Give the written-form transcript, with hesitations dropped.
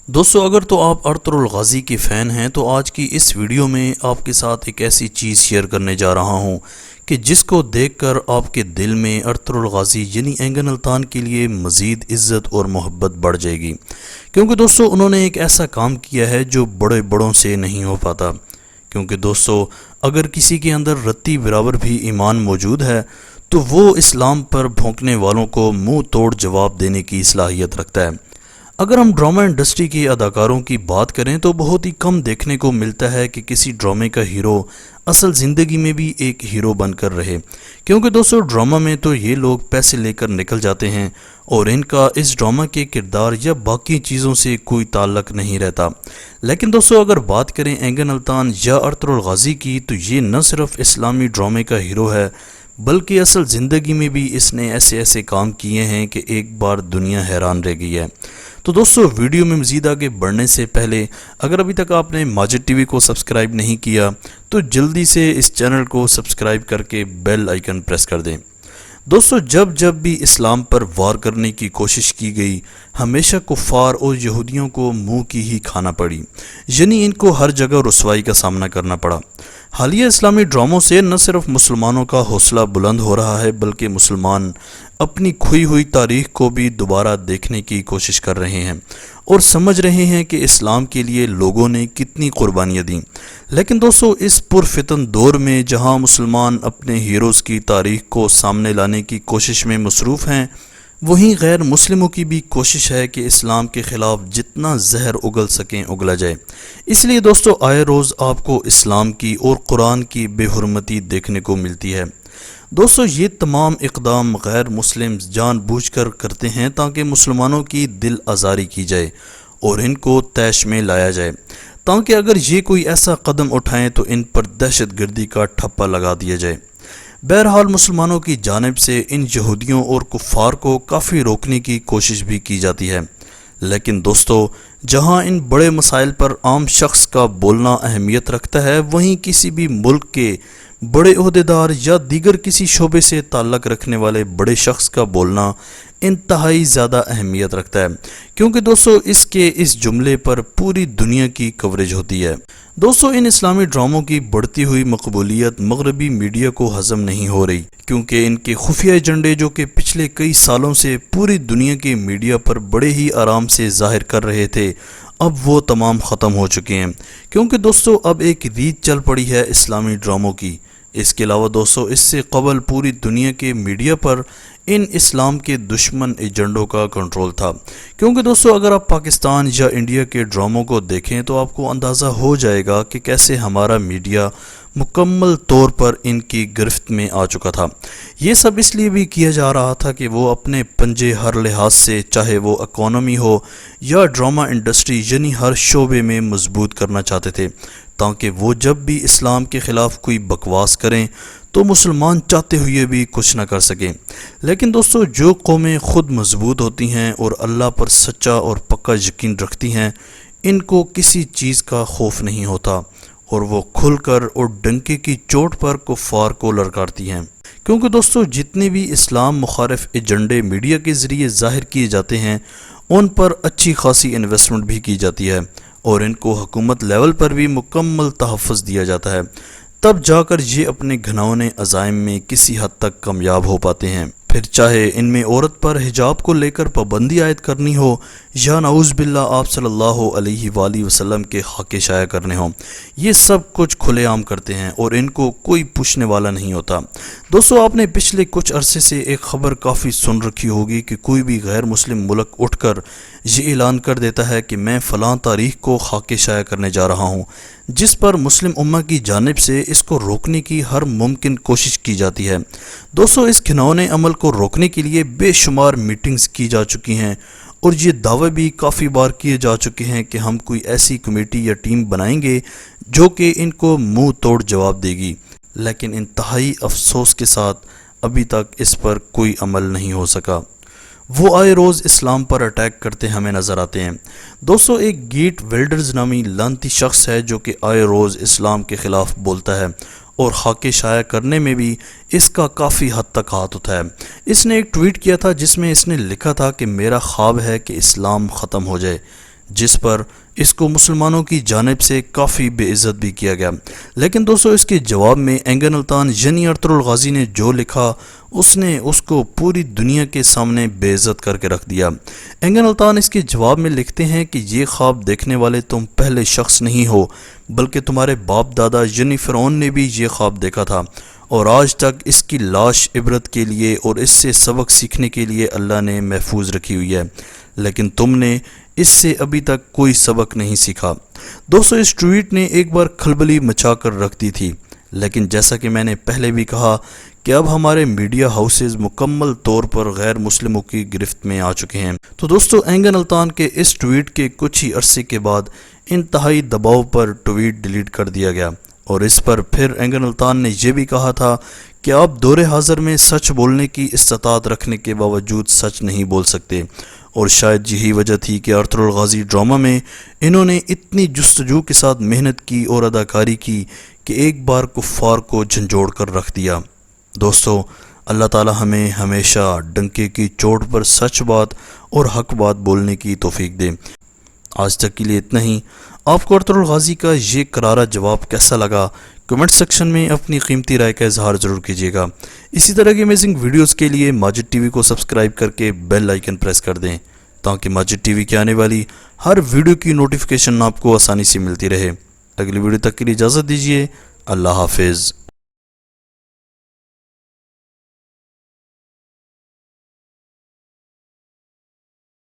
دوستو اگر تو آپ ارطغرل غازی کے فین ہیں تو آج کی اس ویڈیو میں آپ کے ساتھ ایک ایسی چیز شیئر کرنے جا رہا ہوں کہ جس کو دیکھ کر آپ کے دل میں ارطغرل غازی یعنی اینگن التان کے لیے مزید عزت اور محبت بڑھ جائے گی، کیونکہ دوستو انہوں نے ایک ایسا کام کیا ہے جو بڑوں سے نہیں ہو پاتا۔ کیونکہ دوستو اگر کسی کے اندر رتی برابر بھی ایمان موجود ہے تو وہ اسلام پر بھونکنے والوں کو منہ توڑ جواب دینے کی صلاحیت رکھتا ہے۔ اگر ہم ڈرامہ انڈسٹری کے اداکاروں کی بات کریں تو بہت ہی کم دیکھنے کو ملتا ہے کہ کسی ڈرامے کا ہیرو اصل زندگی میں بھی ایک ہیرو بن کر رہے، کیونکہ دوستو ڈرامہ میں تو یہ لوگ پیسے لے کر نکل جاتے ہیں اور ان کا اس ڈرامہ کے کردار یا باقی چیزوں سے کوئی تعلق نہیں رہتا۔ لیکن دوستو اگر بات کریں اینگن التان یا ارطغرل غازی کی تو یہ نہ صرف اسلامی ڈرامے کا ہیرو ہے بلکہ اصل زندگی میں بھی اس نے ایسے کام کیے ہیں کہ ایک بار دنیا حیران رہ گئی ہے۔ تو دوستو ویڈیو میں مزید آگے بڑھنے سے پہلے اگر ابھی تک آپ نے ماجد ٹی وی کو سبسکرائب نہیں کیا تو جلدی سے اس چینل کو سبسکرائب کر کے بیل آئیکن پریس کر دیں۔ دوستو جب بھی اسلام پر وار کرنے کی کوشش کی گئی ہمیشہ کفار اور یہودیوں کو منہ کی ہی کھانا پڑی، یعنی ان کو ہر جگہ رسوائی کا سامنا کرنا پڑا۔ حالیہ اسلامی ڈراموں سے نہ صرف مسلمانوں کا حوصلہ بلند ہو رہا ہے بلکہ مسلمان اپنی کھوئی ہوئی تاریخ کو بھی دوبارہ دیکھنے کی کوشش کر رہے ہیں اور سمجھ رہے ہیں کہ اسلام کے لیے لوگوں نے کتنی قربانیاں دیں۔ لیکن دوستو اس پرفتن دور میں جہاں مسلمان اپنے ہیروز کی تاریخ کو سامنے لانے کی کوشش میں مصروف ہیں، وہیں غیر مسلموں کی بھی کوشش ہے کہ اسلام کے خلاف جتنا زہر اگل سکیں اگلا جائے۔ اس لیے دوستو آئے روز آپ کو اسلام کی اور قرآن کی بے حرمتی دیکھنے کو ملتی ہے۔ دوستو یہ تمام اقدام غیر مسلم جان بوجھ کر کرتے ہیں تاکہ مسلمانوں کی دل آزاری کی جائے اور ان کو طیش میں لایا جائے، تاکہ اگر یہ کوئی ایسا قدم اٹھائیں تو ان پر دہشت گردی کا ٹھپا لگا دیا جائے۔ بہرحال مسلمانوں کی جانب سے ان یہودیوں اور کفار کو کافی روکنے کی کوشش بھی کی جاتی ہے، لیکن دوستو جہاں ان بڑے مسائل پر عام شخص کا بولنا اہمیت رکھتا ہے وہیں کسی بھی ملک کے بڑے عہدیدار یا دیگر کسی شعبے سے تعلق رکھنے والے بڑے شخص کا بولنا انتہائی زیادہ اہمیت رکھتا ہے، کیونکہ دوستو اس جملے پر پوری دنیا کی کوریج ہوتی ہے۔ دوستو ان اسلامی ڈراموں کی بڑھتی ہوئی مقبولیت مغربی میڈیا کو ہضم نہیں ہو رہی، کیونکہ ان کے خفیہ ایجنڈے جو کہ پچھلے کئی سالوں سے پوری دنیا کے میڈیا پر بڑے ہی آرام سے ظاہر کر رہے تھے اب وہ تمام ختم ہو چکے ہیں، کیونکہ دوستو اب ایک ریت چل پڑی ہے اسلامی ڈراموں کی۔ اس کے علاوہ دوستو اس سے قبل پوری دنیا کے میڈیا پر ان اسلام کے دشمن ایجنڈوں کا کنٹرول تھا، کیونکہ دوستو اگر آپ پاکستان یا انڈیا کے ڈراموں کو دیکھیں تو آپ کو اندازہ ہو جائے گا کہ کیسے ہمارا میڈیا مکمل طور پر ان کی گرفت میں آ چکا تھا۔ یہ سب اس لیے بھی کیا جا رہا تھا کہ وہ اپنے پنجے ہر لحاظ سے، چاہے وہ اکانومی ہو یا ڈرامہ انڈسٹری یعنی ہر شعبے میں مضبوط کرنا چاہتے تھے، تاکہ وہ جب بھی اسلام کے خلاف کوئی بکواس کریں تو مسلمان چاہتے ہوئے بھی کچھ نہ کر سکیں۔ لیکن دوستو جو قومیں خود مضبوط ہوتی ہیں اور اللہ پر سچا اور پکا یقین رکھتی ہیں ان کو کسی چیز کا خوف نہیں ہوتا اور وہ کھل کر اور ڈنکے کی چوٹ پر کفار کو للکارتی ہیں، کیونکہ دوستو جتنے بھی اسلام مخالف ایجنڈے میڈیا کے ذریعے ظاہر کیے جاتے ہیں ان پر اچھی خاصی انویسٹمنٹ بھی کی جاتی ہے اور ان کو حکومت لیول پر بھی مکمل تحفظ دیا جاتا ہے، تب جا کر یہ اپنے گھناؤنے عزائم میں کسی حد تک کامیاب ہو پاتے ہیں۔ پھر چاہے ان میں عورت پر حجاب کو لے کر پابندی عائد کرنی ہو یا نعوذ باللہ آپ صلی اللہ علیہ وآلہ وسلم کے حق شائع کرنے ہوں، یہ سب کچھ کھلے عام کرتے ہیں اور ان کو کوئی پوچھنے والا نہیں ہوتا۔ دوستو آپ نے پچھلے کچھ عرصے سے ایک خبر کافی سن رکھی ہوگی کہ کوئی بھی غیر مسلم ملک اٹھ کر یہ اعلان کر دیتا ہے کہ میں فلاں تاریخ کو خاک شائع کرنے جا رہا ہوں، جس پر مسلم امہ کی جانب سے اس کو روکنے کی ہر ممکن کوشش کی جاتی ہے۔ دوستو اس گھناؤنے عمل کو روکنے کے لیے بے شمار میٹنگز کی جا چکی ہیں اور یہ دعوے بھی کافی بار کیے جا چکے ہیں کہ ہم کوئی ایسی کمیٹی یا ٹیم بنائیں گے جو کہ ان کو منہ توڑ جواب دے گی، لیکن انتہائی افسوس کے ساتھ ابھی تک اس پر کوئی عمل نہیں ہو سکا۔ وہ آئے روز اسلام پر اٹیک کرتے ہمیں نظر آتے ہیں۔ دوستو ایک گیٹ ویلڈرز نامی لعنتی شخص ہے جو کہ آئے روز اسلام کے خلاف بولتا ہے اور خاک شائع کرنے میں بھی اس کا کافی حد تک ہاتھ ہوتا ہے۔ اس نے ایک ٹویٹ کیا تھا جس میں اس نے لکھا تھا کہ میرا خواب ہے کہ اسلام ختم ہو جائے، جس پر اس کو مسلمانوں کی جانب سے کافی بے عزت بھی کیا گیا۔ لیکن دوستو اس کے جواب میں اینگن الطان یعنی ارطغرل غازی نے جو لکھا اس نے اس کو پوری دنیا کے سامنے بے عزت کر کے رکھ دیا۔ اینگن الطان اس کے جواب میں لکھتے ہیں کہ یہ خواب دیکھنے والے تم پہلے شخص نہیں ہو، بلکہ تمہارے باپ دادا یعنی فرعون نے بھی یہ خواب دیکھا تھا، اور آج تک اس کی لاش عبرت کے لیے اور اس سے سبق سیکھنے کے لیے اللہ نے محفوظ رکھی ہوئی ہے، لیکن تم نے اس سے ابھی تک کوئی سبق نہیں سیکھا۔ دوستو اس ٹویٹ نے ایک بار کھلبلی مچا کر رکھ دی تھی، لیکن جیسا کہ میں نے پہلے بھی کہا کہ اب ہمارے میڈیا ہاؤسز مکمل طور پر غیر مسلموں کی گرفت میں آ چکے ہیں۔ تو دوستو اینگن الطان کے اس ٹویٹ کے کچھ ہی عرصے کے بعد انتہائی دباؤ پر ٹویٹ ڈیلیٹ کر دیا گیا، اور اس پر پھر اینگن الطان نے یہ بھی کہا تھا کہ آپ دور حاضر میں سچ بولنے کی استطاعت رکھنے کے باوجود سچ نہیں بول سکتے، اور شاید یہی وجہ تھی کہ ارطغرل غازی ڈرامہ میں انہوں نے اتنی جستجو کے ساتھ محنت کی اور اداکاری کی کہ ایک بار کفار کو جھنجھوڑ کر رکھ دیا۔ دوستو اللہ تعالی ہمیں ہمیشہ ڈنکے کی چوٹ پر سچ بات اور حق بات بولنے کی توفیق دے۔ آج تک کے لیے اتنا ہی۔ آپ کو ارطغرل غازی کا یہ کرارا جواب کیسا لگا؟ کمنٹ سیکشن میں اپنی قیمتی رائے کا اظہار ضرور کیجیے گا۔ اسی طرح کی امیزنگ ویڈیوز کے لیے ماجد ٹی وی کو سبسکرائب کر کے بیل آئیکن پریس کر دیں تاکہ ماجد ٹی وی کے آنے والی ہر ویڈیو کی نوٹیفیکیشن آپ کو آسانی سے ملتی رہے۔ اگلی ویڈیو تک کے لیے اجازت دیجیے۔ اللہ حافظ۔